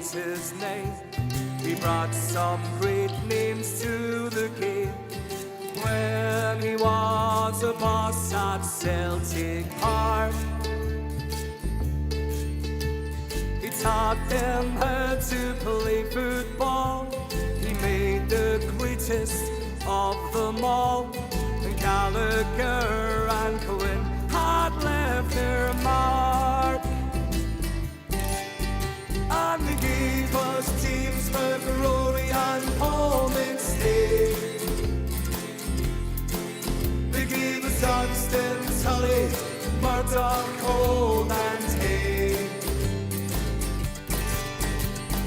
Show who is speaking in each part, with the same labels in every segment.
Speaker 1: was his name. He brought some great names to the game. When he was a boss at Celtic Park, he taught them how to play football. He made the greatest of them all. And Gallagher and Quinn had left their mark. And they gave us James McRory and Paul McStay. They gave us Johnstone, Tully, Murdoch, Cole and Hay.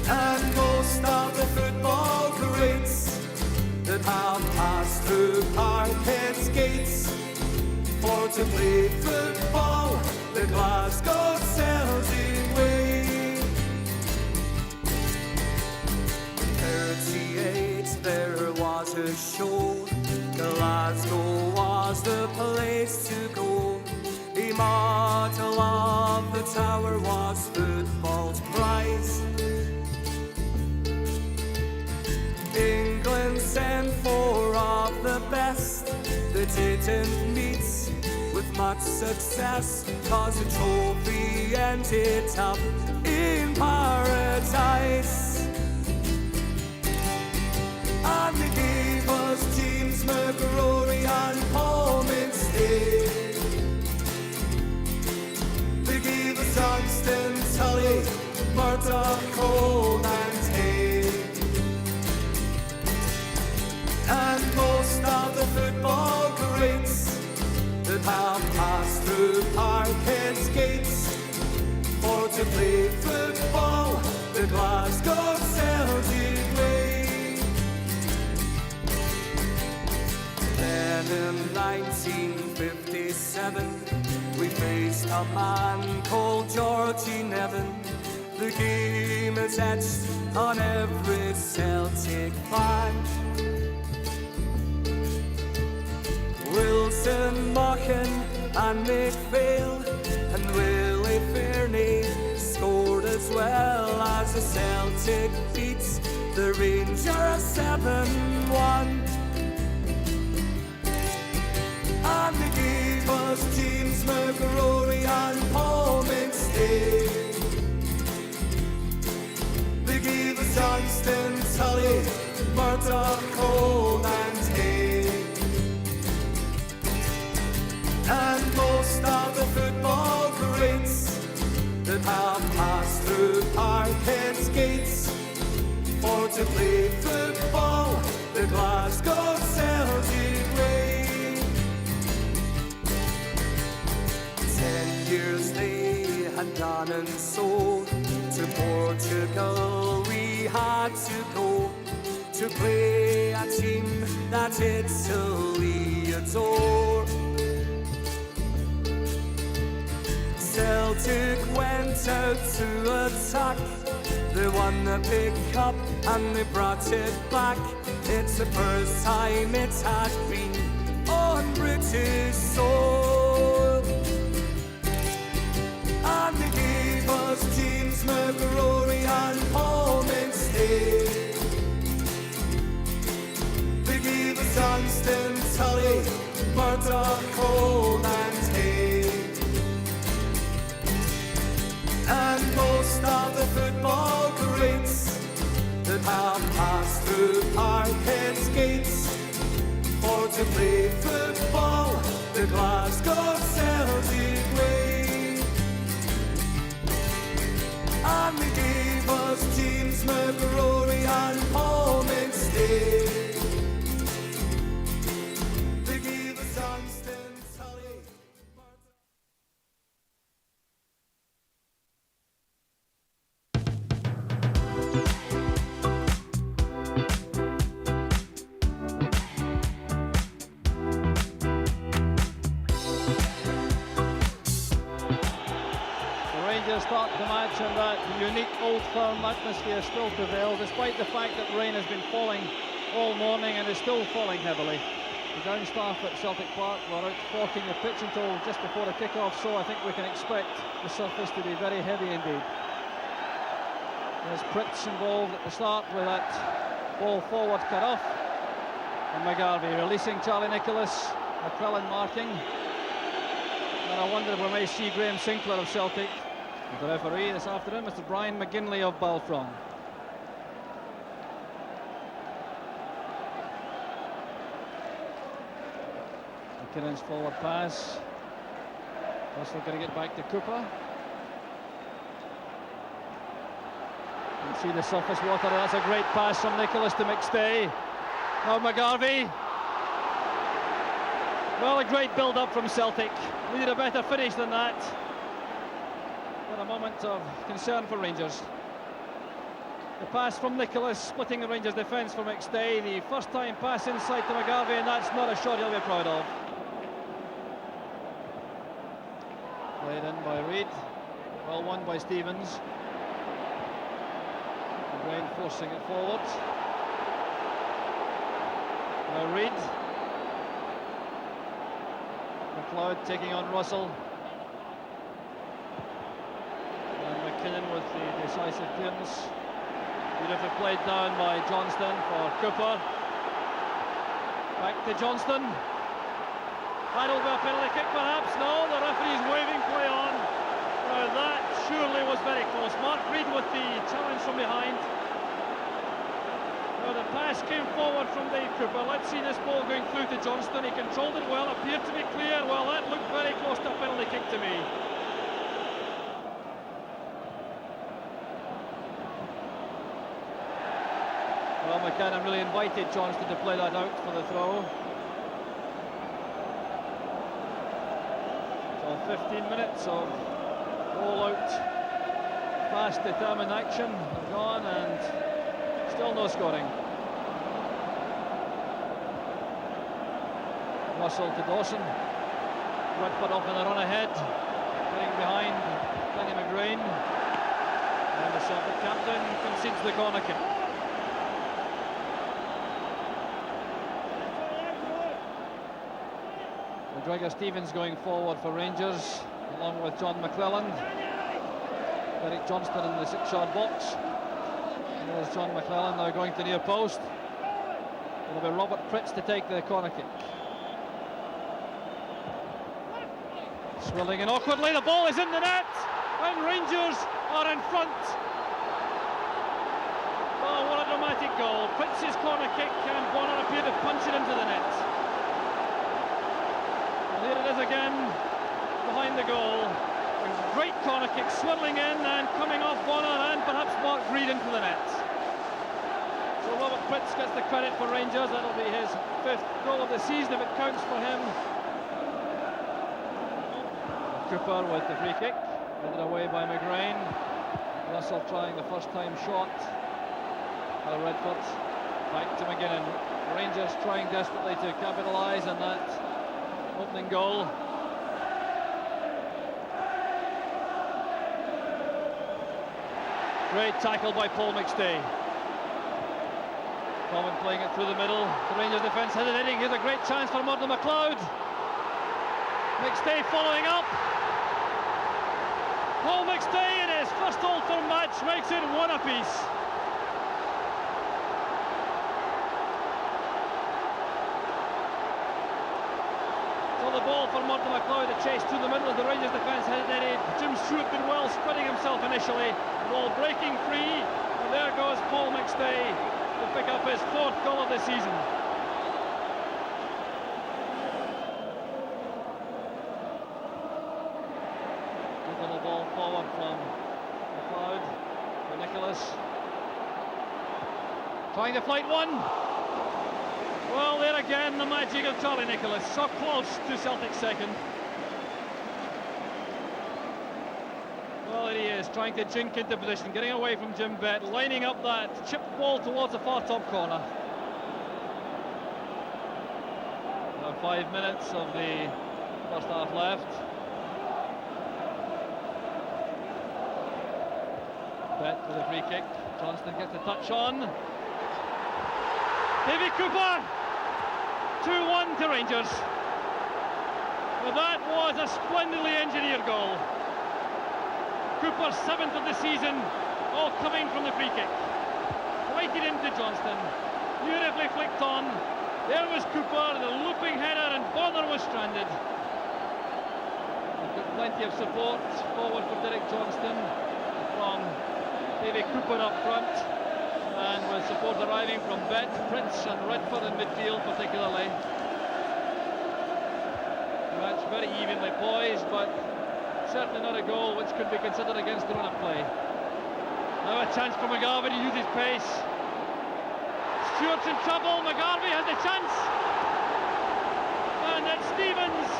Speaker 1: And most of the football greats that have passed through Parkhead's gates for to play football the Glasgow Celtic way. 38 there was a show. Glasgow was the place to go. The motto of the tower was football's prize. England sent four of the best that didn't meet with much success, 'cause the trophy ended up in paradise. And they gave us James McRory and Paul McStay. They gave us Johnstone, Tully, Murdoch, Cole and Hay. And most of the football greats that have passed through Parkhead's gates for to play football the Glasgow Celtic way. Then in 1957 we faced a man called Georgie Nevin. The game is etched on every Celtic flag. Wilson, Mochan and McPhail and Willie Fernie scored as well as the Celtic beats the Rangers 7-1. And they gave us James McRory and Paul McStay. They gave us Johnstone, Tully, Murdoch, Cole and Hay. And most of the football greats that have passed through Parkhead's gates for to play football the Glasgow Celtic way. 10 years they had gone and so to Portugal we had to go to play a team that Italy adore. Celtic went out to attack. They won the big cup and they brought it back. It's the first time it had been on British soil. And they gave us James McRory and Paul McStay. They gave us Johnstone, Tully, Murdoch, Cole and Hay. And most of the football greats that have passed through Parkhead's gates for to play football the Glasgow Celtic way. And they gave us James McRory and Paul McStay. They gave us Johnstone, Tully.
Speaker 2: Start the match and that unique Old Firm atmosphere still prevails, despite the fact that rain has been falling all morning and is still falling heavily. The ground staff at Celtic Park were out caulking the pitch until just before the kick-off, so I think we can expect the surface to be very heavy indeed. There's Pritz involved at the start with that ball forward cut off. And McGarvey releasing Charlie Nicholas, McClellan marking. And I wonder if we may see Graham Sinclair of Celtic, the referee this afternoon, Mr. Brian McGinley of Balfron. McKinnon's forward pass. Russell going to get back to Cooper. You can see the surface water. That's a great pass from Nicholas to McStay. Now McGarvey. Well, a great build-up from Celtic. Needed a better finish than that. But a moment of concern for Rangers. The pass from Nicholas, splitting the Rangers defence for McStay. The first time pass inside to McGarvey, and that's not a shot he'll be proud of. Played in by Reid. Well won by Stevens. Brain forcing it forward. Now Reid. McLeod taking on Russell. And McKinnon with the decisive clearance. Beautifully played down by Johnstone for Cooper. Back to Johnstone. That'll be a penalty kick perhaps. No, the referee's waving play on. Now that surely was very close. Mark Reid with the challenge from behind. Now the pass came forward from Dave Cooper. Let's see this ball going through to Johnstone. He controlled it well, appeared to be clear. Well, that looked very close to a penalty kick to me. Well, McCann really invited Johnstone to play that out for the throw. So 15 minutes of all-out, fast, determined action have gone, and still no scoring. Russell to Dawson. Whitford off in the run ahead, getting behind Danny McGrain. And the Celtic captain concedes the corner kick. McGregor Stevens going forward for Rangers, along with John McClelland. Eric Johnstone in the 6-yard box. And there's John McClelland now going to near post. It'll be Robert Pritz to take the corner kick. Swilling in awkwardly, the ball is in the net, and Rangers are in front. Oh, what a dramatic goal. Pritz's corner kick, and Bonner appeared to punch it into the net. Here it is again, behind the goal. A great corner kick, swirling in and coming off Bonner and perhaps Mark Reid into the net. So Robert Pritz gets the credit for Rangers. That'll be his 5th goal of the season if it counts for him. Cooper with the free kick, headed away by McGrain. Russell trying the first-time shot. Redford back to McGinnon. Rangers trying desperately to capitalise on that opening goal. Great tackle by Paul McStay. Common playing it through the middle. The Rangers defence hesitating. Here's a great chance for Murdo McLeod. McStay following up. Paul McStay in his first Old Firm match makes it 1 apiece. The ball for Murdo McLeod, a chase through the middle of the Rangers defence hesitated. Jim Stewart did well, spreading himself initially. The ball breaking free, and there goes Paul McStay to pick up his 4th goal of the season. Good little ball forward from McLeod to Nicholas. Trying to flight one. Well, there again, the magic of Charlie Nicholas, so close to Celtic's 2nd. Well, he is trying to jink into position, getting away from Jim Bett, lining up that chipped ball towards the far top corner. Now 5 minutes of the first half left. Bett with a free kick. Johnstone gets a touch on. Davy Cooper. 2-1 to Rangers. Well, that was a splendidly engineered goal. Cooper's 7th of the season, All coming from the free kick. Flighted into Johnstone. Beautifully flicked on. There was Cooper, the looping header, and Bonner was stranded. They've got plenty of support forward for Derek Johnstone from Davy Cooper up front, and with support arriving from Bett, Prince and Redford in midfield particularly. The match very evenly poised, but certainly not a goal which could be considered against the run of play. Now a chance for McGarvey to use his pace. Stewart's in trouble, McGarvey has the chance, and it's Stevens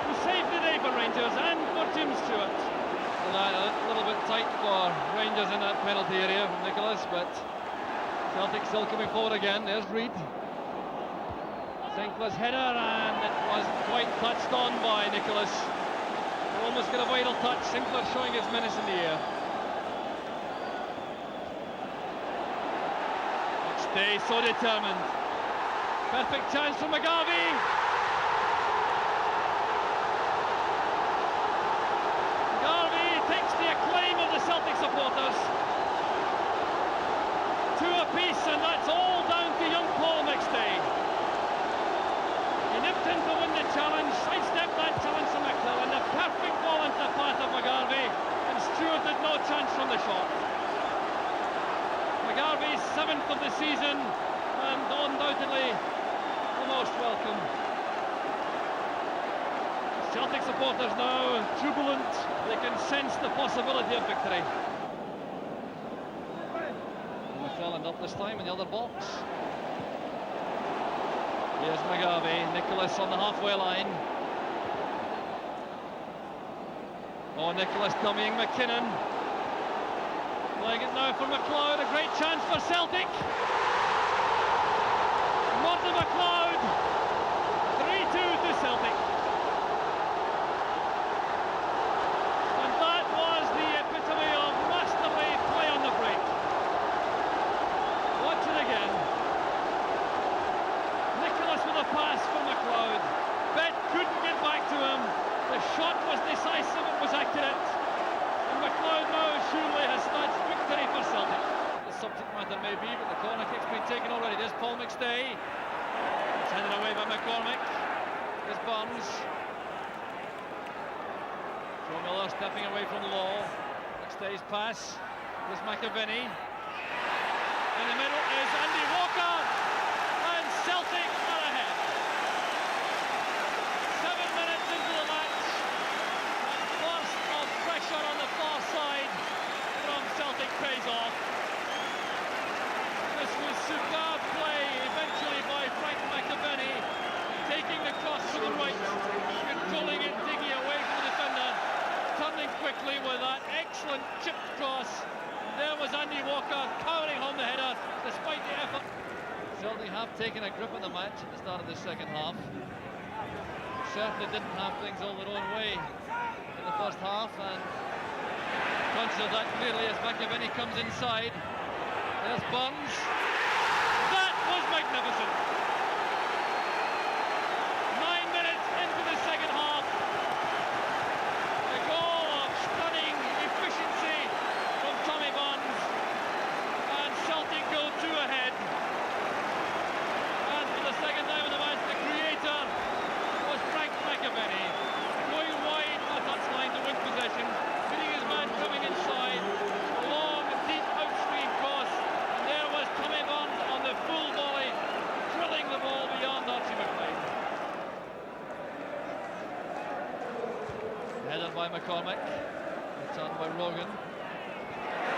Speaker 2: who saved the day for Rangers and for Tim Stewart. A little bit tight for Rangers in that penalty area from Nicholas, but Celtic still coming forward again. There's Reid. Sinclair's header, and it was quite touched on by Nicholas. Almost got a vital touch. Sinclair showing his menace in the air. Stay so determined. Perfect chance for McGarvey. McGarvey takes the acclaim of the Celtic supporters. Two apiece, and that's all down to young Paul McStay. He nipped in to win the challenge, sidestepped that challenge from McClellan. The perfect ball into the path of McGarvey, and Stewart had no chance from the shot. McGarvey's 7th of the season, and undoubtedly the most welcome. Celtic supporters now jubilant. They can sense the possibility of victory. McClelland up this time in the other box. Here's McGarvey, Nicholas on the halfway line. Oh, Nicholas dummying McKinnon. Playing it now for McLeod, a great chance for Celtic. Martin McLeod, 3-2 to Celtic. And that was the epitome of masterly play on the break. Watch it again. Nicholas with a pass for McLeod. Bett couldn't get back to him. The shot was decisive, it was accurate. And McLeod now surely has snatched victory for Celtic. The subject matter may be, but the corner kick's been taken already. There's Paul McStay. It's handed away by McCormick. There's Burns. Joe Miller stepping away from Law. McStay's pass. There's McAvenny. In the middle is Andy Walker. And Celtic are ahead. 7 minutes into the match. Burst of pressure on the far side from Celtic pays off. This was superb play eventually by Frank McAvenny, taking the cross to the right, controlling it, digging away from the defender, turning quickly with that excellent chipped cross. There was Andy Walker powering home the header despite the effort. Celtic have taken a grip of the match at the start of the second half. Certainly didn't have things all their own way in the first half, and conscious of that clearly as McAvenny comes inside. There's Burns. That was magnificent. 9 minutes into the second half. A goal of stunning efficiency from Tommy Burns. And Celtic go 2 ahead. And for the second time in the match, the creator was Frank McAvenny. Going wide on the touchline to win possession. Hitting his man coming inside. Long, deep outstream cross. There was Tommy Burns on the full volley, drilling the ball beyond Archie McLean. Headed by McCormick, returned by Rogan.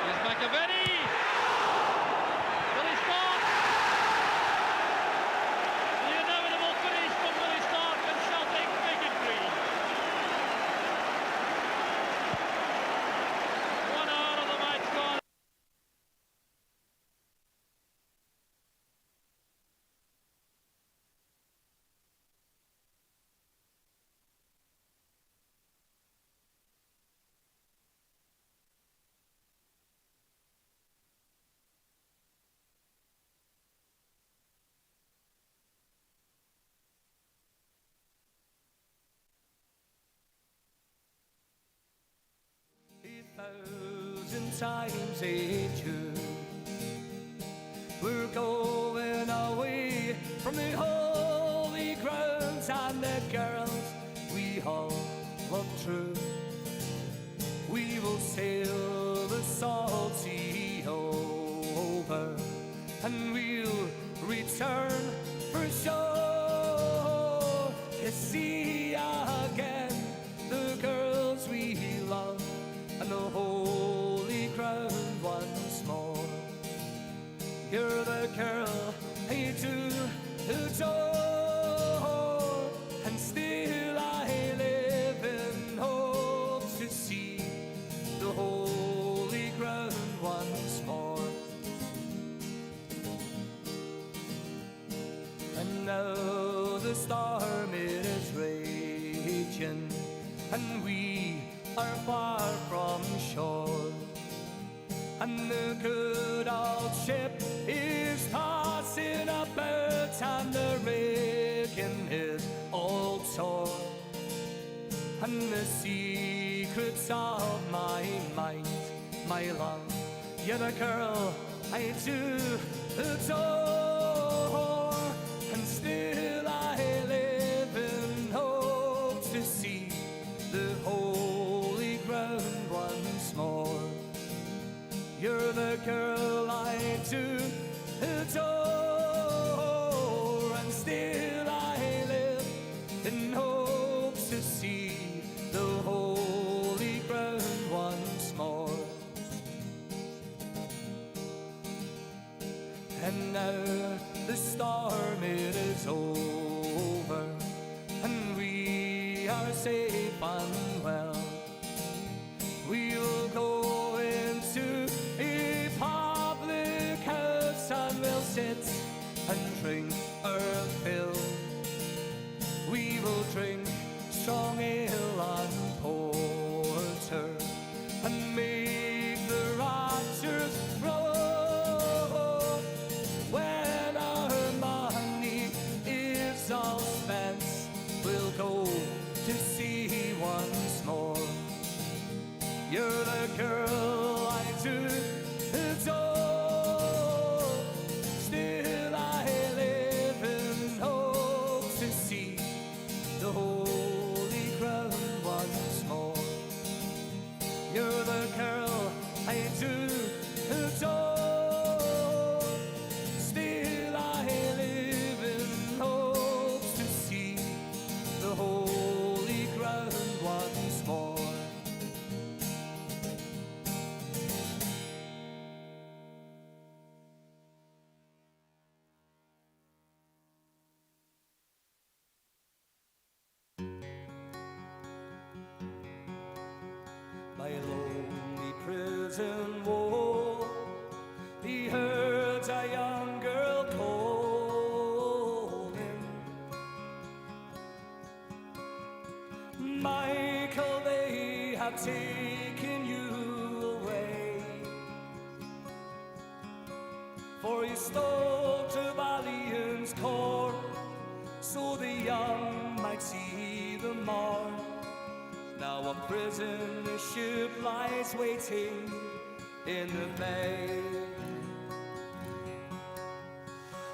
Speaker 2: Here's McAvenny!
Speaker 1: times in June. We're going away from the holy grounds and the girls we all love true. We will sail the salty over, and we'll return for sure to see again the girls we love and the holy ground once more. You're the girl I do adore, and still I live in hope to see the holy ground once more. And now the storm it is raging, and we are far from shore, and the good old ship is tossing about, and the rigging is all torn, and the secrets of my mind, my love, you're the girl I do adore, and still I live in hope to see the holy ground once more. You're the girl I do adore, and still I live in hope to see the holy ground once more. And now the storm it is over, and we are safe and well. We'll go into a public house, and we'll sit and drink our fill. We will drink strong ale and porter, and make the Rogers roll. When our money is all spent, we'll go to sea once more. You're the girl I do adore, still I live in hope to see the holy ground once more. You're the girl I do adore, still I live in hope to see the holy ground once more. By lonely prison wall, he heard a young girl calling, Michael, they have taken you away, for you stole Trevelyan's corn, so the young might see the morn. Now a prisoner ship lies waiting in the bay.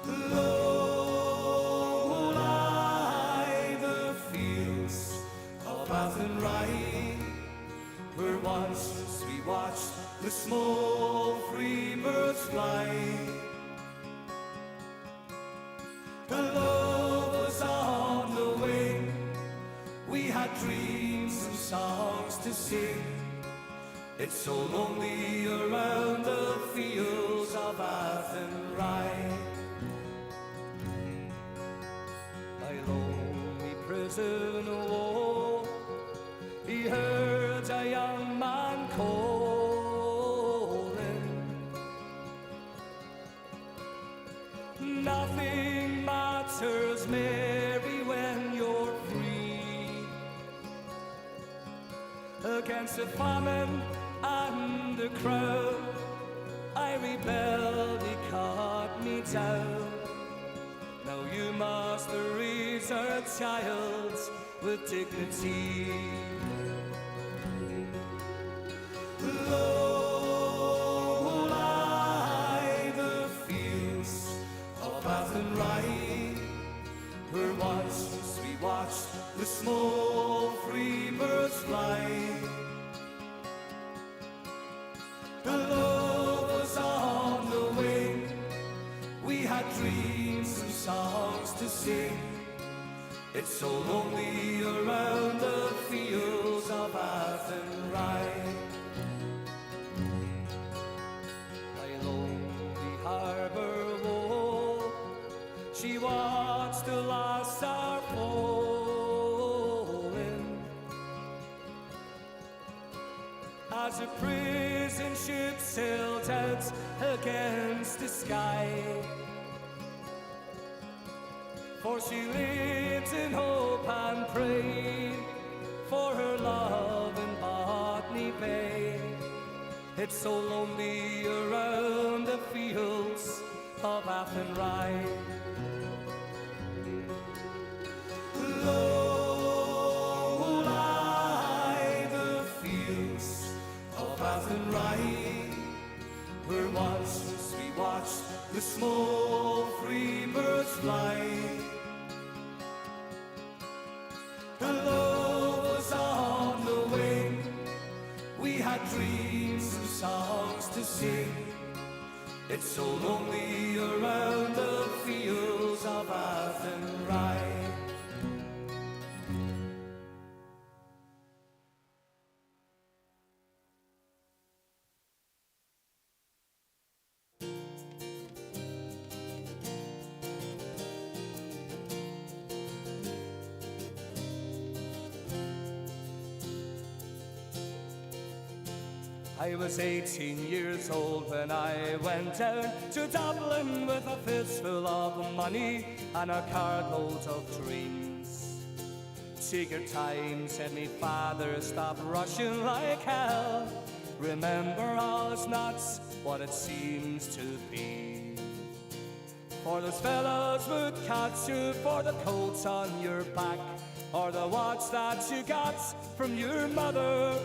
Speaker 1: Low lie the fields of Athenry, where once we watched the small free birds fly. The love was on the wing, we had dreams and songs to sing. It's so lonely around the fields of Athenry. By lonely prison wall, he heard a young man calling, nothing matters, Mary, when you're free. Against the famine and the crowd, I rebelled, he cut me down. Now you must raise our child with dignity. Lord, Athenry, where once we watched the small free birds fly. The love was on the wing, we had dreams and songs to sing. It's so lonely around the fields of Athenry. By lonely harbour wall, she watched the last star falling, as a prison ship sailed out against the sky. For she lived in hope and prayed for her love in Botany Bay. It's so lonely around the fields of Athenry. Low lie the fields of Athenry, where once we watched the small free birds fly. The love was on the wing, we had dreams and songs to sing. It's so lonely around the fields of Athenry. I was 18 years old when I went down to Dublin with a fistful of money and a carload of dreams. Take your time, said me father, stop rushing like hell. Remember, all is not what it seems to be. For those fellows would catch you for the coats on your back, or the watch that you got from your mother.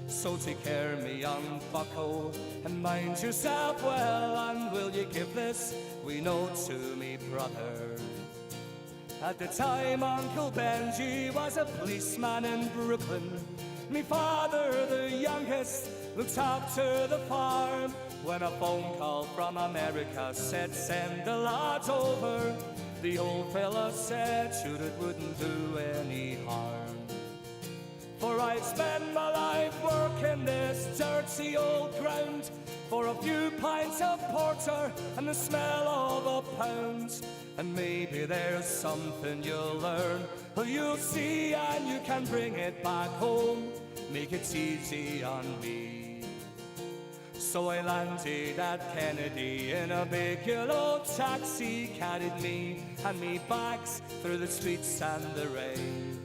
Speaker 1: So take care, me young bucko, and mind yourself well, and will you give this wee note to me brother? At the time, Uncle Benji was a policeman in Brooklyn. Me father, the youngest, looked after the farm, when a phone call from America said, send the lads over. The old fella said, shoot, it wouldn't do any harm. For I spend my life working this dirty old ground for a few pints of porter and the smell of a pound. And maybe there's something you'll learn, or you'll see, and you can bring it back home. Make it easy on me. So I landed at Kennedy in a big yellow taxi, carried me and me bags through the streets and the rain.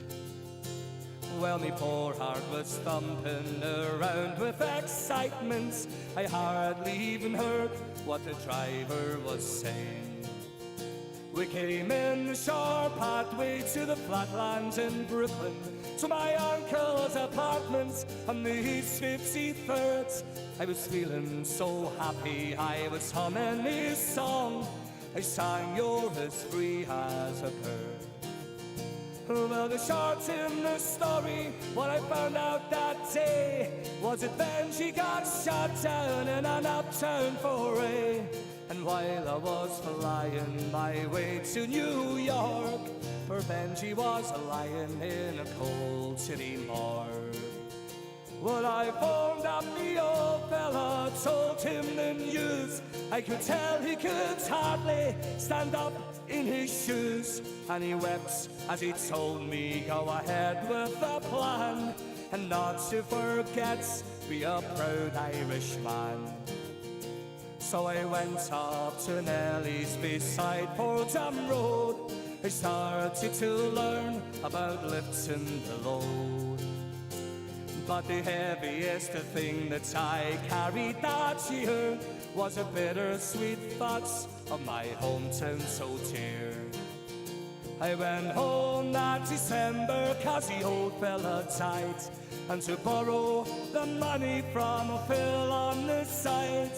Speaker 1: Well, me poor heart was thumping around with excitement. I hardly even heard what the driver was saying. We came in the short pathway to the flatlands in Brooklyn, to my uncle's apartment on the East 53rd. I was feeling so happy, I was humming his song. I sang, you're as free as a bird. Well, the short in the story, what I found out that day was that Benji got shot down in an uptown foray. And while I was flying my way to New York, for Benji was lying in a cold city morgue. Well, I phoned up the old fella, told him the news. I could tell he could hardly stand up in his shoes, and he wept as he told me, go ahead with the plan, and not to forget, be a proud Irishman. So I went up to Nellie's beside Fordham Road. I started to learn about lifting the load. But the heaviest thing that I carried that year was a bittersweet thought of my hometown so dear. I went home that December 'cause the old fella died, and to borrow the money from a fill on the side,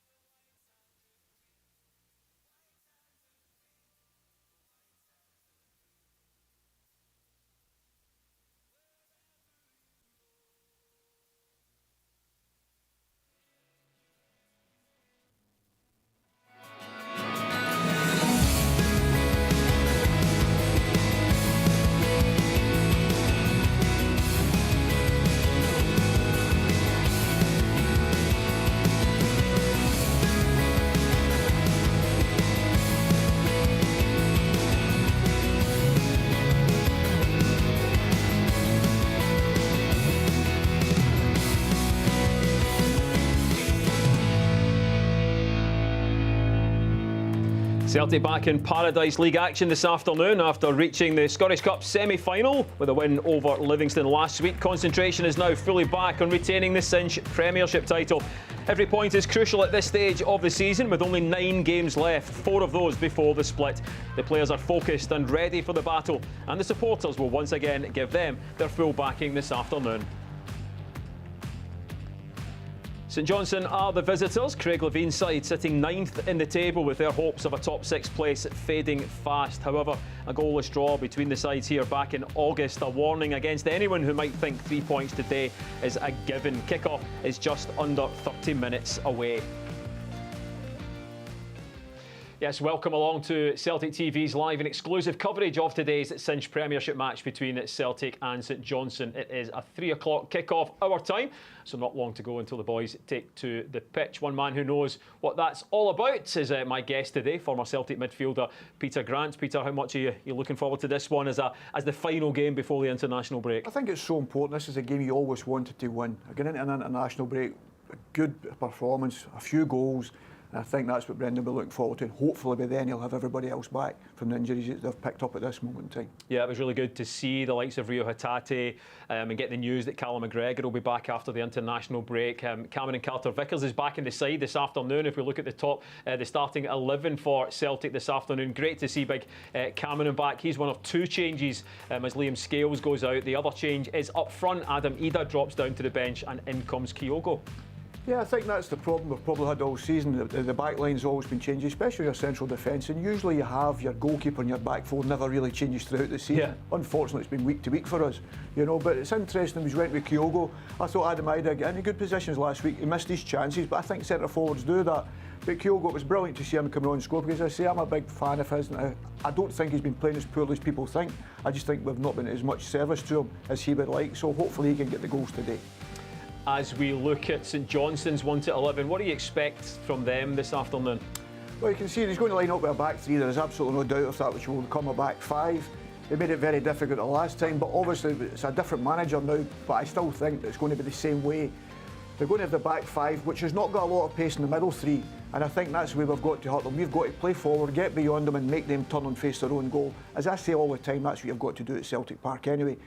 Speaker 3: Celtic back in Paradise League action this afternoon after reaching the Scottish Cup semi-final with a win over Livingston last week. Concentration is now fully back on retaining the Cinch Premiership title. Every point is crucial at this stage of the season with only 9 games left, 4 of those before the split. The players are focused and ready for the battle, and the supporters will once again give them their full backing this afternoon. St Johnstone are the visitors. Craig Levine's side sitting 9th in the table with their hopes of a top 6 place fading fast. However, a goalless draw between the sides here back in August. A warning against anyone who might think 3 points today is a given. Kick-off is just under 30 minutes away. Yes, welcome along to Celtic TV's live and exclusive coverage of today's Cinch Premiership match between Celtic and St Johnstone. It is a 3 o'clock kick-off our time, so not long to go until the boys take to the pitch. One man who knows what that's all about is my guest today, former Celtic midfielder Peter Grant. Peter, how much are you looking forward to this one as the final game before the international break?
Speaker 4: I think it's so important. This is a game you always wanted to win. Getting into an international break, a good performance, a few goals. And I think that's what Brendan will be looking forward to. Hopefully by then he'll have everybody else back from the injuries that they've picked up at this moment in time. Yeah,
Speaker 3: it was really good to see the likes of Rio Hatate and get the news that Callum McGregor will be back after the international break. Cameron Carter-Vickers is back in the side this afternoon. If we look at the top, the starting 11 for Celtic this afternoon, great to see big Cameron back. He's one of 2 changes as Liam Scales goes out. The other change is up front. Adam Ida drops down to the bench and in comes Kyogo.
Speaker 4: Yeah, I think that's the problem we've probably had all season. The back line's always been changing, especially your central defence. And usually you have your goalkeeper and your back four never really changes throughout the season. Yeah. Unfortunately, it's been week to week for us, you know. But it's interesting. We went with Kyogo. I thought Adam Ida got into good positions last week. He missed his chances, but I think centre forwards do that. But Kyogo, it was brilliant to see him come on and score because, as I say, I'm a big fan of his. And I don't think he's been playing as poorly as people think. I just think we've not been as much service to him as he would like. So hopefully he can get the goals today.
Speaker 3: As we look at St Johnstone's 1-11, what do you expect from them this afternoon?
Speaker 4: Well, you can see he's going to line up with a back 3. There is absolutely no doubt of that, which will become a back 5. They made it very difficult the last time, but obviously it's a different manager now, but I still think it's going to be the same way. They're going to have the back 5, which has not got a lot of pace in the middle 3, and I think that's the way we've got to hurt them. We've got to play forward, get beyond them and make them turn and face their own goal. As I say all the time, that's what you've got to do at Celtic Park anyway,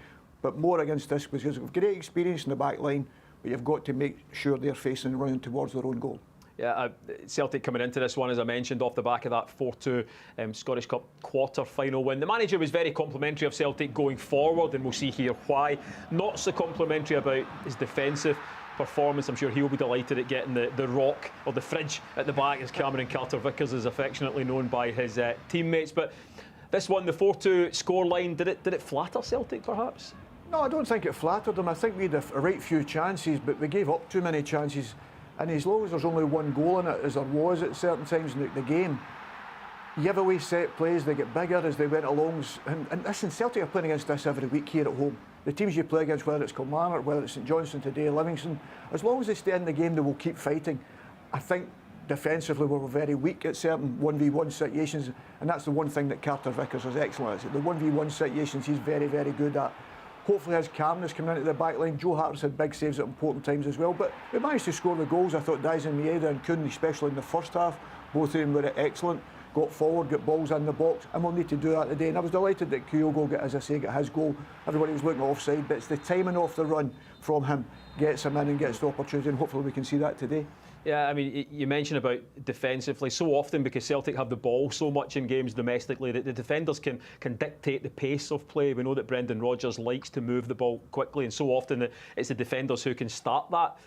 Speaker 4: but more against this because we've great experience in the back line, but you've got to make sure they're facing and running towards their own goal.
Speaker 3: Yeah, Celtic coming into this one, as I mentioned, off the back of that 4-2 Scottish Cup quarter-final win. The manager was very complimentary of Celtic going forward, and we'll see here why. Not so complimentary about his defensive performance. I'm sure he'll be delighted at getting the rock, or the fridge, at the back, as Cameron Carter-Vickers is affectionately known by his teammates. But this one, the 4-2 scoreline, did it flatter Celtic, perhaps?
Speaker 4: No, I don't think it flattered them. I think we had a right few chances, but we gave up too many chances. And as long as there's only one goal in it, as there was at certain times in the game, you give away set plays, they get bigger as they went along. And listen, Celtic are playing against this every week here at home. The teams you play against, whether it's Kilmarnock, whether it's St Johnstone today, Livingston, as long as they stay in the game, they will keep fighting. I think defensively we were very weak at certain 1v1 situations, and that's the one thing that Carter-Vickers is excellent at. The 1v1 situations he's very, very good at. Hopefully his calmness coming into the back line. Joe Hart's had big saves at important times as well, but we managed to score the goals. I thought Dyson Mieda and Kuhn, especially in the first half, both of them were excellent. Got forward, got balls in the box, and we'll need to do that today. And I was delighted that Kyogo got his goal. Everybody was looking offside, but it's the timing off the run from him gets him in and gets the opportunity, and hopefully we can see that today.
Speaker 3: Yeah, I mean, you mentioned about defensively. So often, because Celtic have the ball so much in games domestically, that the defenders can dictate the pace of play. We know that Brendan Rodgers likes to move the ball quickly, and so often it's the defenders who can start that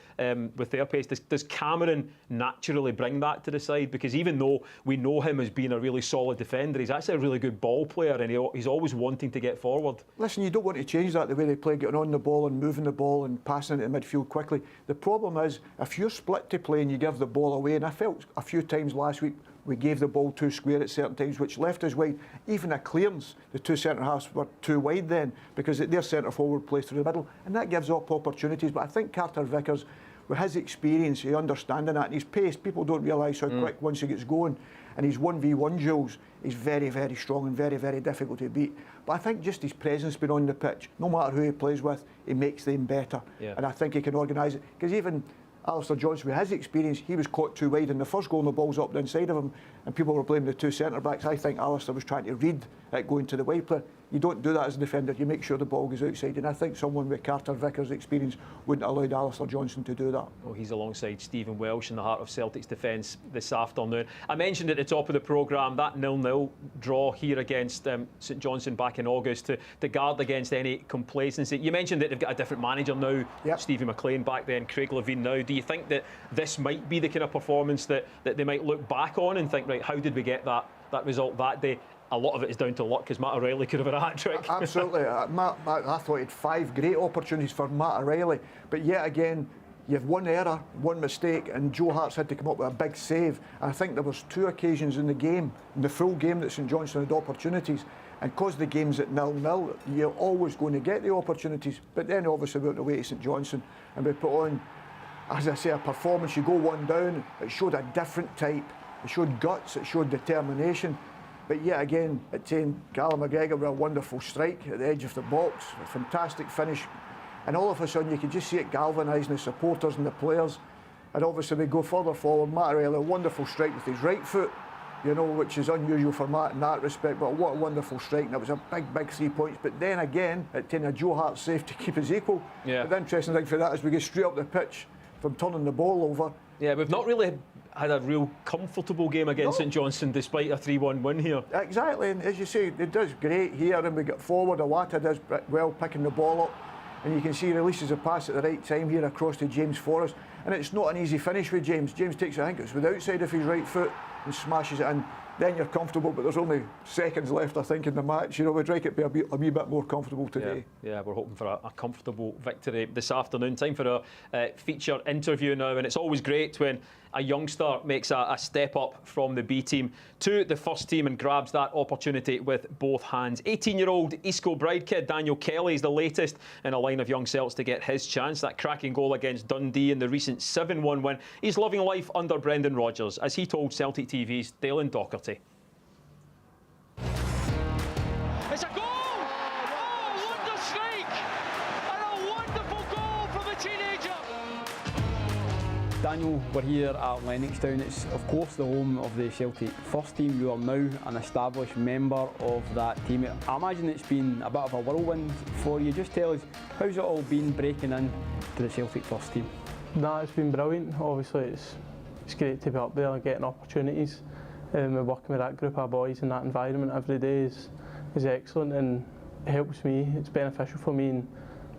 Speaker 3: with their pace. Does Cameron naturally bring that to the side? Because even though we know him as being a really solid defender, he's actually a really good ball player, and he's always wanting to get forward.
Speaker 4: Listen, you don't want to change that, the way they play, getting on the ball and moving the ball and passing into midfield quickly. The problem is, if you're split to play and you give the ball away, and I felt a few times last week we gave the ball too square at certain times, which left us wide. Even a clearance, the 2 centre-halves were too wide then, because their centre-forward plays through the middle, and that gives up opportunities. But I think Carter-Vickers, with his experience, his understanding that, and his pace, people don't realise how quick once he gets going, and his 1v1 duels, he's very, very strong and very, very difficult to beat. But I think just his presence being on the pitch, no matter who he plays with, he makes them better. Yeah. And I think he can organise it, because even Alistair Johnstone, with his experience, he was caught too wide in the first goal and the ball's up the inside of him, and people were blaming the two centre-backs. I think Alistair was trying to read it going to the wide player. You don't do that as a defender, you make sure the ball goes outside, and I think someone with Carter Vickers' experience wouldn't have allowed Alistair Johnstone to do that.
Speaker 3: Well, he's alongside Stephen Welsh in the heart of Celtic's defence this afternoon. I mentioned at the top of the programme that 0-0 draw here against St Johnstone back in August to guard against any complacency. You mentioned that they've got a different manager now,
Speaker 4: yep.
Speaker 3: Stevie McLean back then, Craig Levein now. Do you think that this might be the kind of performance that they might look back on and think, right, how did we get that result that day? A lot of it is down to luck, because Matt O'Reilly could have had a hat-trick.
Speaker 4: Absolutely. I thought he had 5 great opportunities for Matt O'Reilly, but yet again, you have one error, one mistake, and Joe Hart's had to come up with a big save. And I think there was 2 occasions in the game, in the full game, that St Johnstone had opportunities. And because the game's at 0-0, you're always going to get the opportunities. But then obviously we went away to St Johnstone and we put on, as I say, a performance. You go one down, it showed a different type. It showed guts, it showed determination. But yet again, at 10, Callum McGregor with a wonderful strike at the edge of the box, a fantastic finish. And all of a sudden you could just see it galvanising the supporters and the players. And obviously we go further forward, Matt O'Reilly, a wonderful strike with his right foot, you know, which is unusual for Matt in that respect, but what a wonderful strike. And it was a big 3 points. But then again, at 10, a Joe Hart save to keep us equal. Yeah. But the interesting thing for that is we go straight up the pitch from turning the ball over.
Speaker 3: Yeah, we've not really had a real comfortable game against St Johnstone despite a 3-1 win here. Exactly,
Speaker 4: and as you say, it does great here, and we get forward. Awata does well picking the ball up, and you can see he releases a pass at the right time here across to James Forrest, and it's not an easy finish with James. James takes it, I think it's with the outside of his right foot, and smashes it in. Then you're comfortable, but there's only seconds left, I think, in the match. You know, we'd like it to be a wee bit more comfortable today.
Speaker 3: Yeah, we're hoping for a comfortable victory this afternoon. Time for a feature interview now, and it's always great when a youngster makes a step up from the B team to the first team and grabs that opportunity with both hands. 18-year-old East Kilbride kid Daniel Kelly is the latest in a line of young Celts to get his chance. That cracking goal against Dundee in the recent 7-1 win. He's loving life under Brendan Rodgers, as he told Celtic TV's Dylan Docherty.
Speaker 2: It's a goal! Oh, wonder strike! And a wonderful goal from the teenager!
Speaker 5: Daniel, we're here at Lennoxtown. It's of course the home of the Celtic first team. You are now an established member of that team. I imagine it's been a bit of a whirlwind for you. Just tell us, how's it all been breaking in to the Celtic first team?
Speaker 6: Nah, it's been brilliant. Obviously it's great to be up there and getting opportunities. Working with that group of boys in that environment every day is excellent, and it helps me. It's beneficial for me and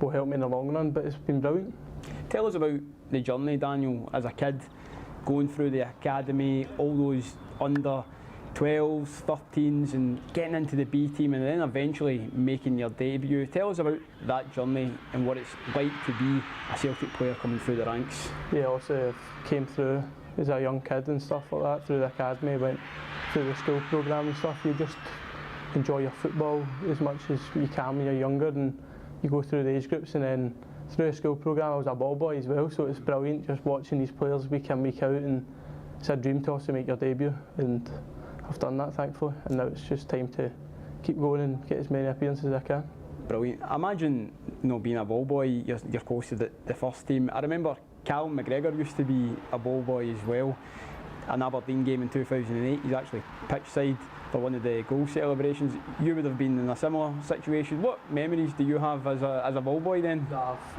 Speaker 6: will help me in the long run, but it's been brilliant.
Speaker 5: Tell us about the journey, Daniel, as a kid, going through the academy, all those under 12s, 13s, and getting into the B team, and then eventually making your debut. Tell us about that journey and what it's like to be a Celtic player coming through the ranks.
Speaker 6: Yeah, also I came through as a young kid and stuff like that, through the academy, went through the school programme and stuff. You just enjoy your football as much as you can when you're younger, and you go through the age groups, and then through the school programme I was a ball boy as well, so it's brilliant just watching these players week in, week out, and it's a dream to also make your debut, and I've done that thankfully, and now it's just time to keep going and get as many appearances as I can.
Speaker 5: Brilliant. I imagine, you know, being a ball boy, you're close to the first team. I remember Callum McGregor used to be a ball boy as well. An Aberdeen game in 2008, he's actually pitch side for one of the goal celebrations. You would have been in a similar situation. What memories do you have as a ball boy then?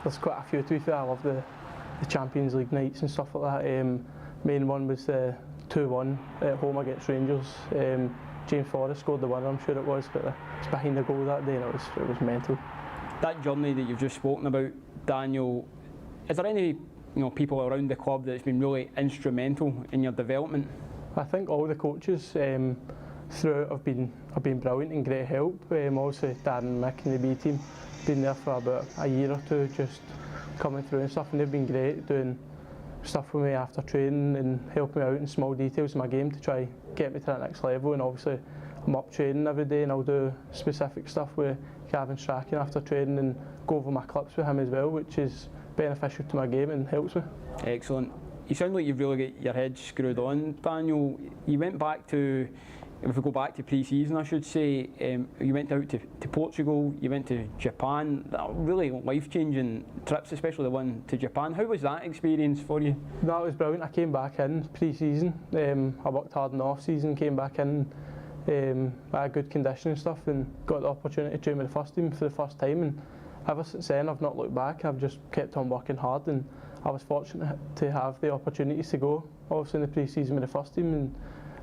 Speaker 6: There's quite a few to be fair. I love the Champions League nights and stuff like that. Main one was the 2-1 at home against Rangers. James Forrest scored the winner, I'm sure it was, but it's behind the goal that day, and it was mental.
Speaker 5: That journey that you've just spoken about, Daniel, is there any people around the club that's been really instrumental in your development?
Speaker 6: I think all the coaches throughout have been brilliant and great help. Also Darren and Mick in the B team, been there for about a year or two, just coming through and stuff, and they've been great doing stuff with me after training and helping me out in small details of my game to try get me to that next level. And obviously I'm up training every day, and I'll do specific stuff with Gavin Strachan after training and go over my clips with him as well, which is beneficial to my game and helps me.
Speaker 5: Excellent. You sound like you've really got your head screwed on, Daniel. You went back to if we go back to pre-season, I should say, you went out to Portugal, you went to Japan. Really life-changing trips, especially the one to Japan. How was that experience for you?
Speaker 6: That was brilliant. I came back in pre-season. I worked hard in the off-season, came back in, I had good condition and stuff, and got the opportunity to train with the first team for the first time. And ever since then, I've not looked back. I've just kept on working hard, and I was fortunate to have the opportunities to go, obviously in the pre-season with the first team, and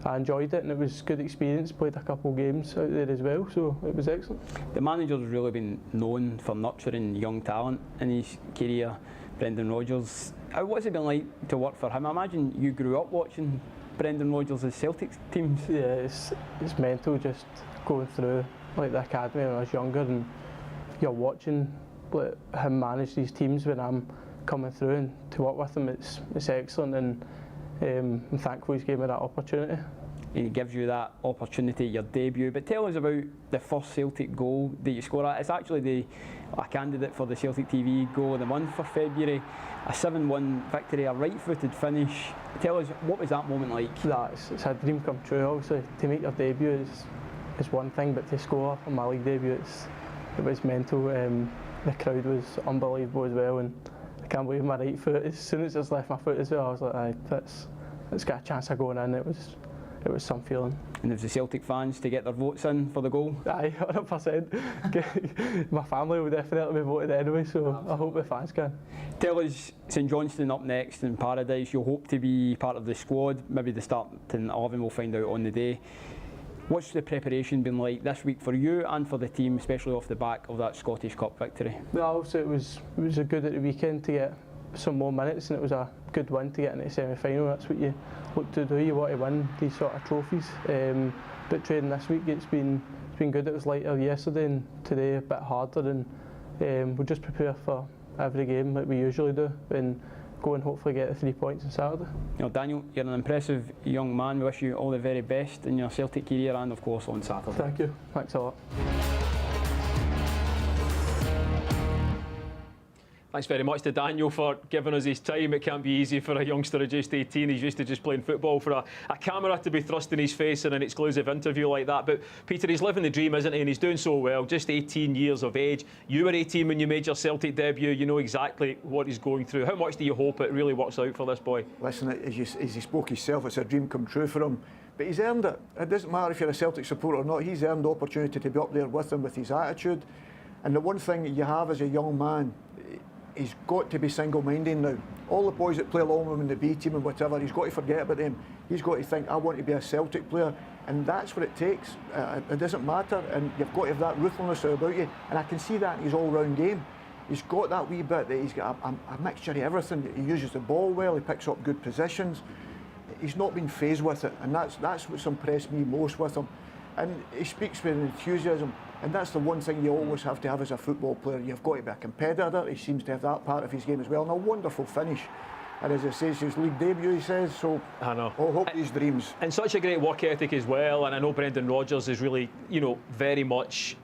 Speaker 6: I enjoyed it, and it was a good experience. Played a couple of games out there as well, so it was excellent.
Speaker 5: The manager's really been known for nurturing young talent in his career, Brendan Rodgers. What's it been like to work for him? I imagine you grew up watching Brendan Rodgers' Celtic teams.
Speaker 6: Yeah, it's mental just going through like the academy when I was younger, and you're watching him manage these teams when I'm coming through, and to work with him, it's excellent, and I'm thankful he's gave me that opportunity.
Speaker 5: He gives you that opportunity, your debut. But tell us about the first Celtic goal that you scored. It's actually a candidate for the Celtic TV Goal of the Month for February. A 7-1 victory, a right-footed finish. Tell us, what was that moment like?
Speaker 6: It's a dream come true, obviously. To make your debut is one thing, but to score on my league debut, it was mental. The crowd was unbelievable as well, and I can't believe my right foot, as soon as it's left my foot as well, I was like, it's got a chance of going in. It was some feeling.
Speaker 5: And there's the Celtic fans to get their votes in for the goal?
Speaker 6: Aye, 100%. My family will definitely be voted anyway, so I hope the fans can.
Speaker 5: Tell us, St Johnstone up next in Paradise. You'll hope to be part of the squad, maybe the starting 11, we'll find out on the day. What's the preparation been like this week for you and for the team, especially off the back of that Scottish Cup victory?
Speaker 6: Well, so it was a good at the weekend to get some more minutes, and it was a good win to get into the semi-final. That's what you look to do. You want to win these sort of trophies. But training this week, it's been good. It was lighter yesterday, and today a bit harder, and we'll just prepare for every game like we usually do, and go and hopefully get the 3 points on Saturday. You
Speaker 5: know, Daniel, you're an impressive young man. We wish you all the very best in your Celtic career and of course on Saturday.
Speaker 6: Thank you. Thanks a lot.
Speaker 3: Thanks very much to Daniel for giving us his time. It can't be easy for a youngster of just 18. He's used to just playing football, for a camera to be thrust in his face in an exclusive interview like that. But Peter, he's living the dream, isn't he? And he's doing so well. Just 18 years of age. You were 18 when you made your Celtic debut. You know exactly what he's going through. How much do you hope it really works out for this boy?
Speaker 4: Listen, as he spoke himself, it's a dream come true for him. But he's earned it. It doesn't matter if you're a Celtic supporter or not. He's earned the opportunity to be up there with him with his attitude. And the one thing you have as a young man, he's got to be single-minded now. All the boys that play along with him in the B team and whatever, he's got to forget about them. He's got to think, I want to be a Celtic player, and that's what it takes. It doesn't matter, and you've got to have that ruthlessness about you, and I can see that in his all-round game. He's got that wee bit that he's got a mixture of everything. He uses the ball well, he picks up good positions. He's not been phased with it, and that's what's impressed me most with him. And he speaks with enthusiasm. And that's the one thing you always have to have as a football player. You've got to be a competitor. He seems to have that part of his game as well. And a wonderful finish. And as I say, it's his league debut, he says. So
Speaker 3: I know.
Speaker 4: I'll hope these dreams.
Speaker 3: And such a great work ethic as well. And I know Brendan Rodgers is really, very much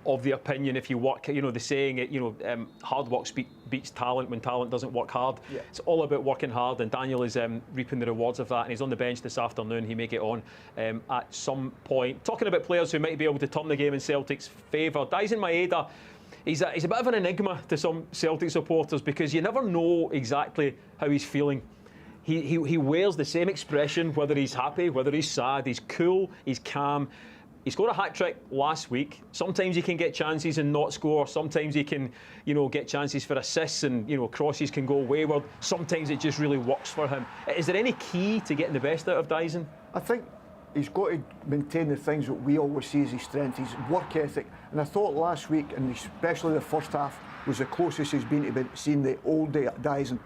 Speaker 3: of the opinion, if you work, the saying, hard work beats talent when talent doesn't work hard. Yeah. It's all about working hard, and Daniel is reaping the rewards of that, and he's on the bench this afternoon. He may get on at some point. Talking about players who might be able to turn the game in Celtic's favour, Daizen Maeda, he's a bit of an enigma to some Celtic supporters, because you never know exactly how he's feeling. He wears the same expression, whether he's happy, whether he's sad. He's cool, he's calm. He scored a hat-trick last week. Sometimes he can get chances and not score. Sometimes he can, get chances for assists and, crosses can go wayward. Sometimes it just really works for him. Is there any key to getting the best out of Daizen?
Speaker 4: I think he's got to maintain the things that we always see as his strength, his work ethic. And I thought last week, and especially the first half, was the closest he's been to seeing the old Daizen.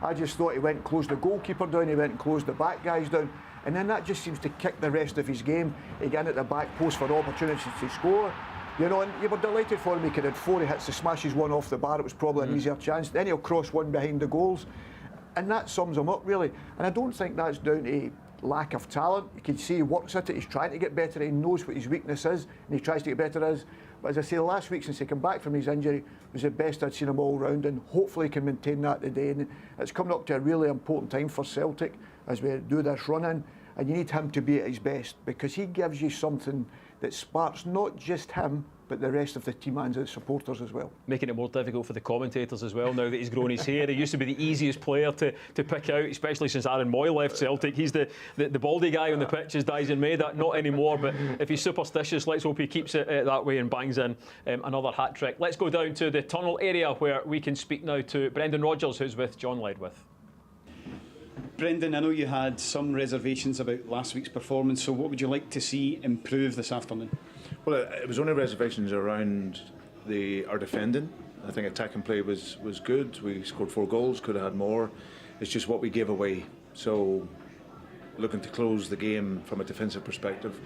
Speaker 4: I just thought he went and closed the goalkeeper down, he went and closed the back guys down. And then that just seems to kick the rest of his game. Again at the back post for opportunities to score. And you were delighted for him. He could have 4 hits, he smashes one off the bar. It was probably an easier chance. Then he'll cross one behind the goals. And that sums him up, really. And I don't think that's down to lack of talent. You can see he works at it. He's trying to get better. He knows what his weakness is, and he tries to get better at it. But as I say, last week since he came back from his injury was the best I'd seen him all round, and hopefully he can maintain that today. And it's coming up to a really important time for Celtic as we do this run-in. and you need him to be at his best, because he gives you something that sparks not just him, but the rest of the team and the supporters as well.
Speaker 3: Making it more difficult for the commentators as well now that he's grown his hair. He used to be the easiest player to pick out, especially since Aaron Moy left Celtic. He's the baldy guy on the pitch, as Dyson made that. Not anymore, but if he's superstitious, let's hope he keeps it that way and bangs in another hat-trick. Let's go down to the tunnel area where we can speak now to Brendan Rodgers, who's with John Ledwith.
Speaker 7: Brendan, I know you had some reservations about last week's performance, so what would you like to see improve this afternoon?
Speaker 8: Well, it was only reservations around our defending. I think attacking play was good. We scored 4 goals, could have had more. It's just what we gave away. So looking to close the game from a defensive perspective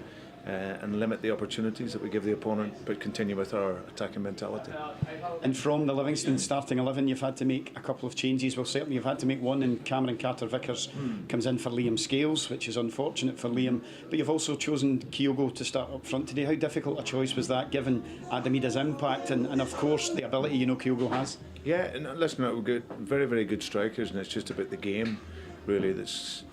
Speaker 8: and limit the opportunities that we give the opponent, but continue with our attacking mentality.
Speaker 7: And from the Livingston starting 11, you've had to make a couple of changes. Well, certainly you've had to make one, and Cameron Carter-Vickers comes in for Liam Scales, which is unfortunate for Liam. But you've also chosen Kyogo to start up front today. How difficult a choice was that, given Adam Ida's impact and of course the ability Kyogo has?
Speaker 8: Yeah, and listen, we're good, very, very good strikers, and it's just about the game, really. That's,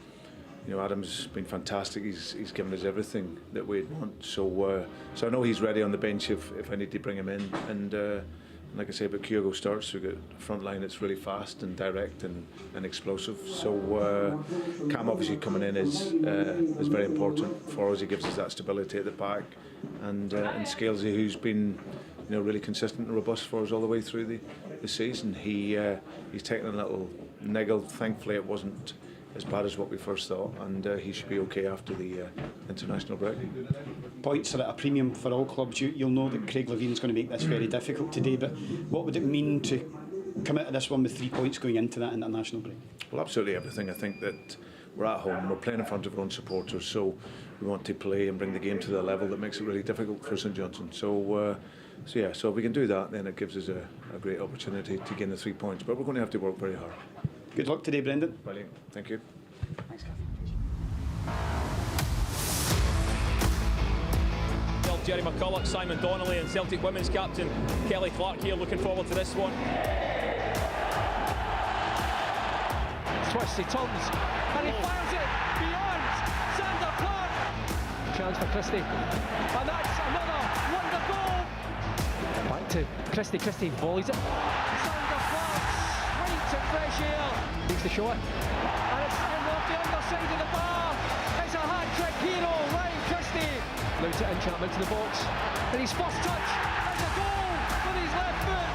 Speaker 8: Adam's been fantastic. He's given us everything that we'd want. So I know he's ready on the bench if I need to bring him in. And like I say, but Kyogo starts. We've got a front line that's really fast and direct and explosive. So Cam obviously coming in is very important for us. He gives us that stability at the back, and Scalesy, who's been really consistent and robust for us all the way through the season. He's taken a little niggle. Thankfully, it wasn't as bad as what we first thought, and he should be okay after the international break.
Speaker 7: Points are at a premium for all clubs. You'll know that Craig Levene's going to make this very difficult today, but what would it mean to come out of this one with 3 points going into that international break?
Speaker 8: Well, absolutely everything. I think that we're at home, we're playing in front of our own supporters, so we want to play and bring the game to the level that makes it really difficult for St Johnstone. So if we can do that, then it gives us a great opportunity to gain the 3 points, but we're going to have to work very hard.
Speaker 7: Good luck today, Brendan.
Speaker 8: Brilliant. Thank you.
Speaker 7: Thanks, Gav.
Speaker 3: Jerry McCulloch, Simon Donnelly and Celtic women's captain Kelly Clark here, looking forward to this one.
Speaker 2: Twists, he turns and he fires it beyond Sander Clark. Chance for Christie, and that's another wonder goal. Back to Christie volleys it. Sander Clark, sweet and fresh air. Needs to show it, and it's in off the underside of the bar. It's a hat-trick hero, Ryan Christie. Now to Chapman to the box, and his first touch is a goal with his left foot,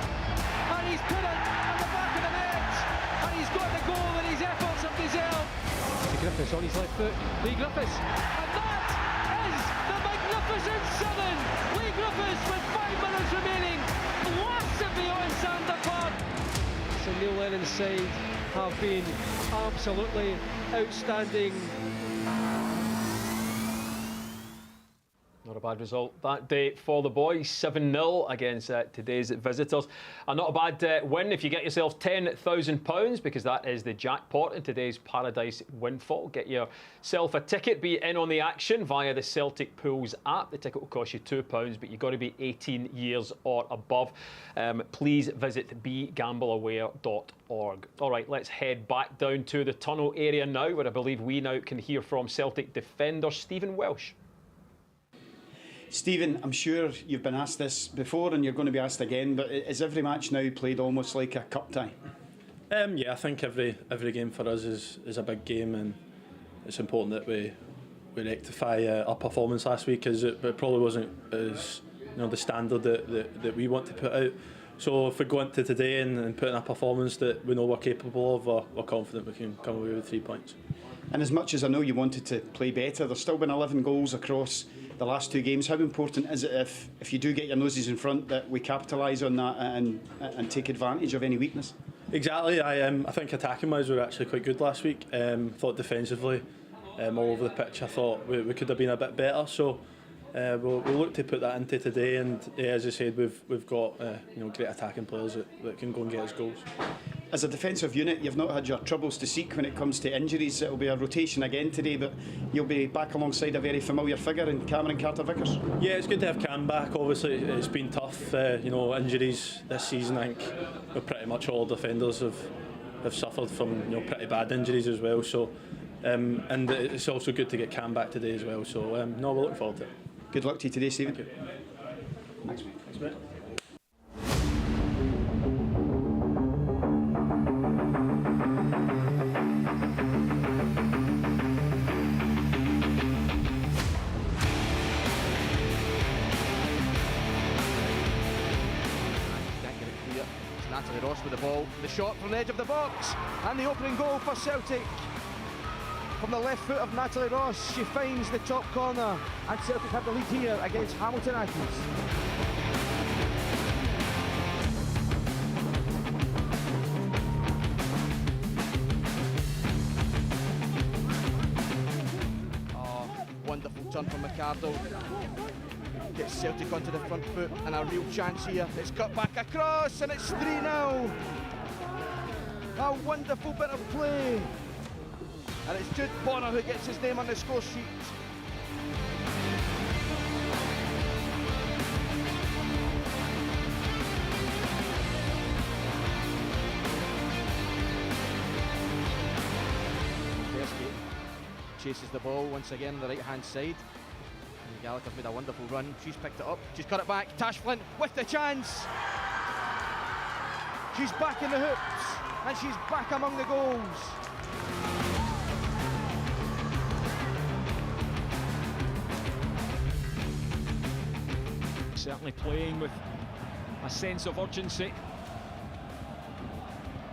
Speaker 2: and he's put it at the back of the net, and he's got the goal that his efforts have deserved. To Griffiths on his left foot, Lee Griffiths, and that is the magnificent 7. Lee Griffiths with 5 minutes remaining, massively on Sander Clark. So Neil Lennon's side have been absolutely outstanding.
Speaker 3: Not a bad result that day for the boys, 7-0 against today's visitors. And not a bad win if you get yourself £10,000, because that is the jackpot in today's Paradise Windfall. Get yourself a ticket, be in on the action via the Celtic Pools app. The ticket will cost you £2, but you've got to be 18 years or above. Please visit begambleaware.org. All right, let's head back down to the tunnel area now, where I believe we now can hear from Celtic defender Stephen Welsh.
Speaker 7: Stephen, I'm sure you've been asked this before and you're going to be asked again, but is every match now played almost like a cup tie?
Speaker 9: Yeah, I think every game for us is a big game, and it's important that we rectify our performance last week, as it probably wasn't as the standard that we want to put out. So if we go into today and put in a performance that we know we're capable of, we're confident we can come away with 3 points.
Speaker 7: And as much as I know you wanted to play better, there's still been 11 goals across the last 2 games. How important is it if you do get your noses in front that we capitalise on that and take advantage of any weakness?
Speaker 9: Exactly. I think attacking wise we were actually quite good last week. Thought defensively, all over the pitch, I thought we could have been a bit better. So we'll look to put that into today. And as I said, we've got great attacking players that can go and get us goals.
Speaker 7: As a defensive unit, you've not had your troubles to seek when it comes to injuries. It'll be a rotation again today, but you'll be back alongside a very familiar figure in Cameron Carter-Vickers.
Speaker 9: Yeah, it's good to have Cam back. Obviously, it's been tough. Injuries this season. I think pretty much all defenders have suffered from pretty bad injuries as well. So And it's also good to get Cam back today as well. So no, we're looking forward to it.
Speaker 7: Good luck to you today, Stephen.
Speaker 9: Thank you.
Speaker 7: Thanks, mate.
Speaker 9: Thanks, mate.
Speaker 10: Ross with the ball, the shot from the edge of the box, and the opening goal for Celtic. From the left foot of Natalie Ross, she finds the top corner, and Celtic have the lead here against Hamilton Accies. Oh, wonderful turn from Ricardo. Gets Celtic onto the front foot, and a real chance here. It's cut back across, and it's 3-0. A wonderful bit of play. And it's Jude Bonner who gets his name on the score sheet. Chases the ball once again on the right-hand side. Gallagher's made a wonderful run. She's picked it up. She's cut it back. Tash Flint with the chance. She's back in the hoops, and she's back among the goals.
Speaker 3: Certainly playing with a sense of urgency.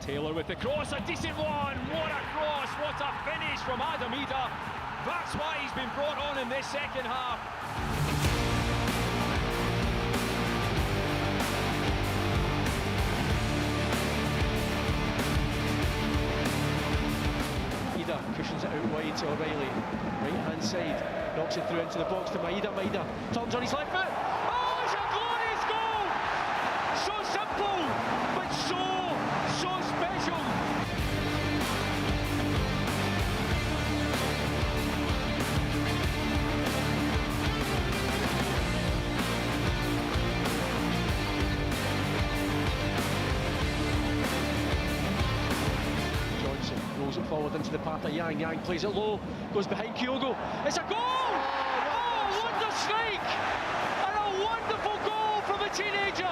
Speaker 3: Taylor with the cross, a decent one. What a cross, what a finish from Adam Ida. That's why he's been brought on in this second half.
Speaker 10: Ida cushions it out wide to O'Reilly. Right hand side, knocks it through into the box to Maida. Maida turns on his left foot. Oh, it's a glorious goal! So simple, but so special. Rolls it forward into the path of Yang. Yang plays it low, goes behind Kyogo. It's a goal! Oh, what a strike! And a wonderful goal from a teenager.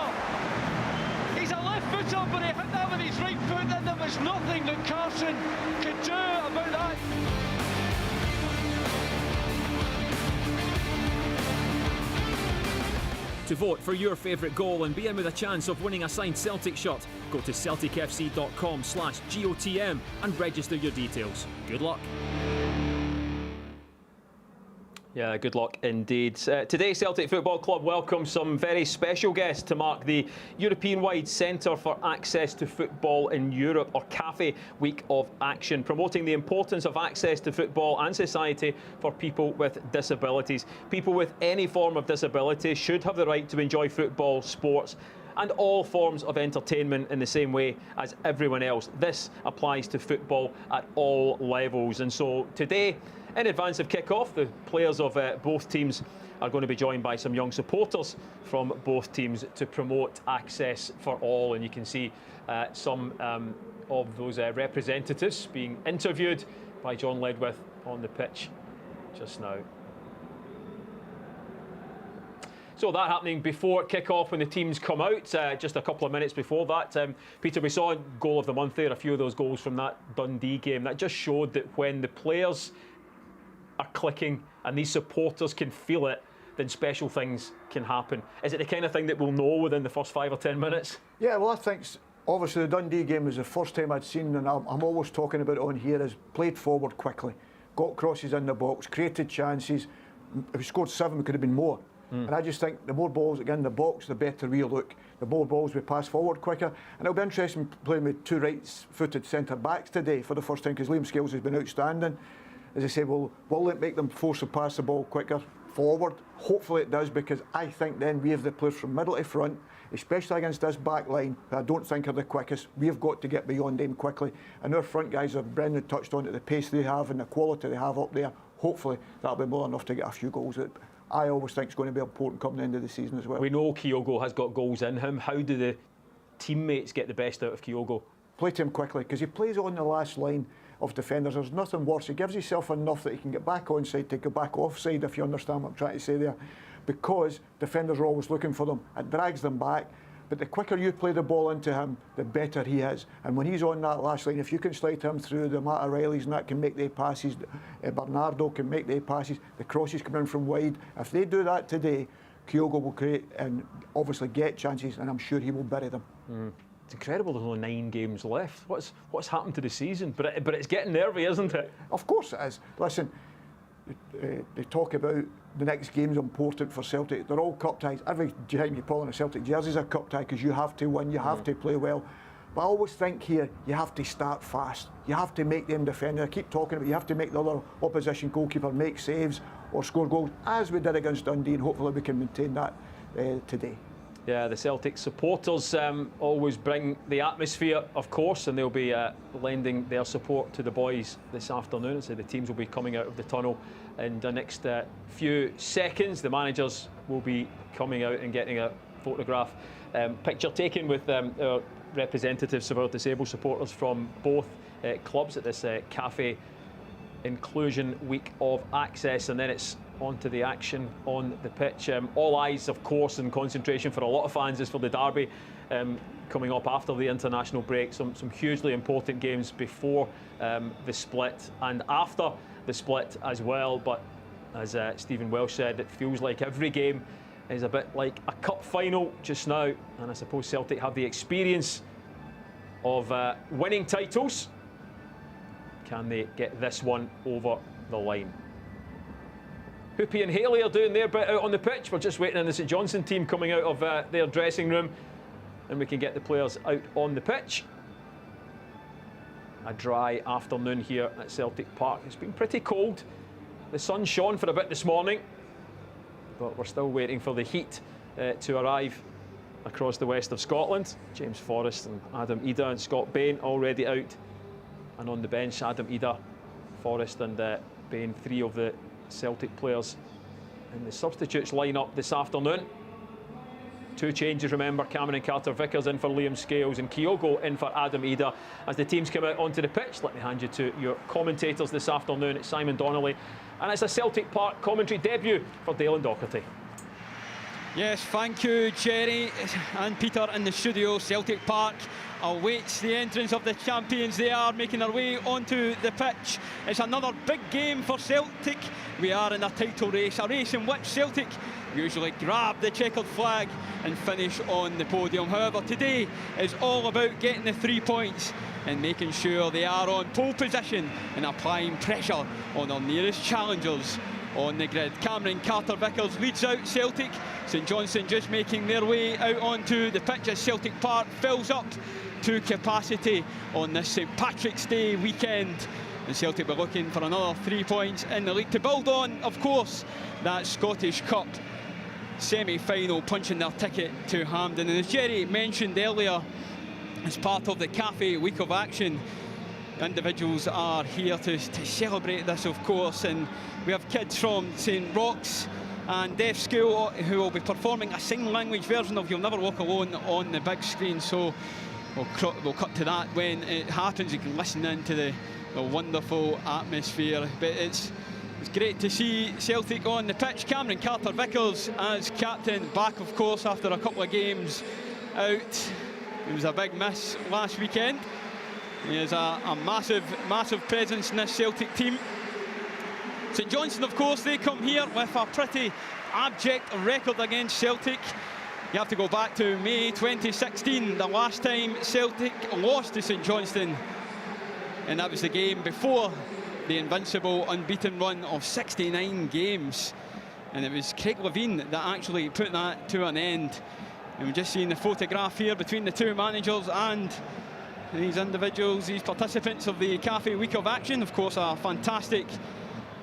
Speaker 10: He's a left footer, but he hit that with his right foot, and there was nothing that Carson could do about that.
Speaker 11: To vote for your favourite goal and be in with a chance of winning a signed Celtic shirt, go to celticfc.com/GOTM and register your details. Good luck.
Speaker 3: Yeah, good luck indeed. Today, Celtic Football Club welcomes some very special guests to mark the European-wide Centre for Access to Football in Europe, or CAFE, Week of Action, promoting the importance of access to football and society for people with disabilities. People with any form of disability should have the right to enjoy football, sports, and all forms of entertainment in the same way as everyone else. This applies to football at all levels. And so today, in advance of kick-off, the players of both teams are going to be joined by some young supporters from both teams to promote access for all. And you can see some of those representatives being interviewed by John Ledwith on the pitch just now. So that happening before kick-off when the teams come out, just a couple of minutes before that. Peter, we saw goal of the month there, a few of those goals from that Dundee game. That just showed that when the players are clicking and these supporters can feel it, then special things can happen. Is it the kind of thing that we'll know within the first 5 or 10 minutes?
Speaker 4: Yeah, well, I think obviously the Dundee game was the first time I'd seen, and I'm always talking about it on here, is played forward quickly, got crosses in the box, created chances. If we scored 7, we could have been more. And I just think the more balls that get in the box, the better we look. The more balls we pass forward quicker. And it'll be interesting playing with 2 right-footed centre-backs today for the first time, because Liam Scales has been outstanding. As I say, will it make them force to pass the ball quicker forward? Hopefully it does, because I think then we have the players from middle to front, especially against this back line, who I don't think are the quickest. We've got to get beyond them quickly. And our front guys, have Brendan touched on it, the pace they have and the quality they have up there. Hopefully that'll be more enough to get a few goals out. I always think it's going to be important coming into the season as well.
Speaker 3: We know Kyogo has got goals in him. How do the teammates get the best out of Kyogo?
Speaker 4: Play to him quickly, because he plays on the last line, of defenders. There's nothing worse. He gives himself enough that he can get back onside to go back offside, if you understand what I'm trying to say there, because defenders are always looking for them. It drags them back. But the quicker you play the ball into him, the better he is. And when he's on that last line, if you can slide him through, the Matt O'Reillys and that can make their passes, Bernardo can make their passes, the crosses come in from wide. If they do that today, Kyogo will create and obviously get chances, and I'm sure he will bury them.
Speaker 3: It's incredible there's only 9 games left. What's happened to the season? But it's getting nervy, isn't it?
Speaker 4: Of course it is. Listen, they talk about the next game's important for Celtic. They're all cup ties. Every time you pull on a Celtic jersey is a cup tie because you have to win, you have to play well. But I always think here, you have to start fast. You have to make them defend. I keep talking about you have to make the other opposition goalkeeper make saves or score goals, as we did against Dundee, and hopefully we can maintain that today.
Speaker 3: Yeah, the Celtic supporters always bring the atmosphere, of course, and they'll be lending their support to the boys this afternoon. So the teams will be coming out of the tunnel in the next few seconds. The managers will be coming out and getting a photograph picture taken with our representatives of our disabled supporters from both clubs at this Cafe Inclusion Week of Access, and then it's on to the action on the pitch. All eyes, of course, and concentration for a lot of fans is for the derby coming up after the international break. Some hugely important games before the split and after the split as well. But as Stephen Welsh said, it feels like every game is a bit like a cup final just now, and I suppose Celtic have the experience of winning titles. Can they get this one over the line? Hoopy and Haley are doing their bit out on the pitch. We're just waiting on the St Johnstone team coming out of their dressing room, and we can get the players out on the pitch. A dry afternoon here at Celtic Park. It's been pretty cold. The sun shone for a bit this morning, but we're still waiting for the heat to arrive across the west of Scotland. James Forrest and Adam Ida and Scott Bain already out. And on the bench, Adam Ida, Forrest and Bain, 3 of the Celtic players in the substitutes line up this afternoon. 2 changes, remember. Cameron Carter-Vickers in for Liam Scales and Kyogo in for Adam Ida. As the teams come out onto the pitch, let me hand you to your commentators this afternoon. It's Simon Donnelly, and it's a Celtic Park commentary debut for Dalen Docherty.
Speaker 12: Yes, thank you, Jerry and Peter in the studio. Celtic Park awaits the entrance of the champions. They are making their way onto the pitch. It's another big game for Celtic. We are in a title race, a race in which Celtic usually grab the checkered flag and finish on the podium. However, today is all about getting the 3 points and making sure they are on pole position and applying pressure on their nearest challengers on the grid. Cameron Carter-Vickers leads out Celtic. St Johnstone just making their way out onto the pitch as Celtic Park fills up to capacity on this St Patrick's Day weekend. And Celtic were looking for another 3 points in the league to build on, of course, that Scottish Cup semi-final, punching their ticket to Hampden. And as Jerry mentioned earlier, as part of the Cafe Week of Action, individuals are here to celebrate this, of course, and we have kids from St Roch's and Deaf School who will be performing a sign language version of You'll Never Walk Alone on the big screen, so we'll cut to that when it happens. You can listen into the wonderful atmosphere, but it's great to see Celtic on the pitch. Cameron Carter-Vickers as captain, back of course after a couple of games out. It was a big miss last weekend. He is a massive presence in this Celtic team. St Johnstone, of course, they come here with a pretty abject record against Celtic. You have to go back to May 2016, the last time Celtic lost to St Johnstone, and that was the game before the invincible unbeaten run of 69 games. And it was Craig Levein that actually put that to an end. And we've just seen the photograph here between the 2 managers and these individuals, these participants of the Cafe Week of Action. Of course, a fantastic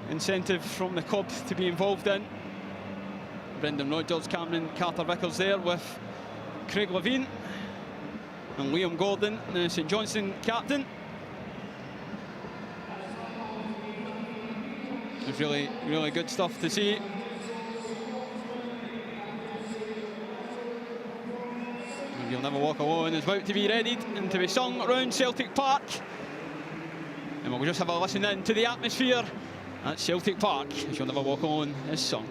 Speaker 12: incentive from the club to be involved in. Brendan Rodgers, Cameron Carter-Vickers there with Craig Levein and Liam Gordon, the St Johnstone captain. It's really good stuff to see. You'll Never Walk Alone is about to be readied and to be sung around Celtic Park. And we'll just have a listen in to the atmosphere at Celtic Park as You'll Never Walk Alone is sung.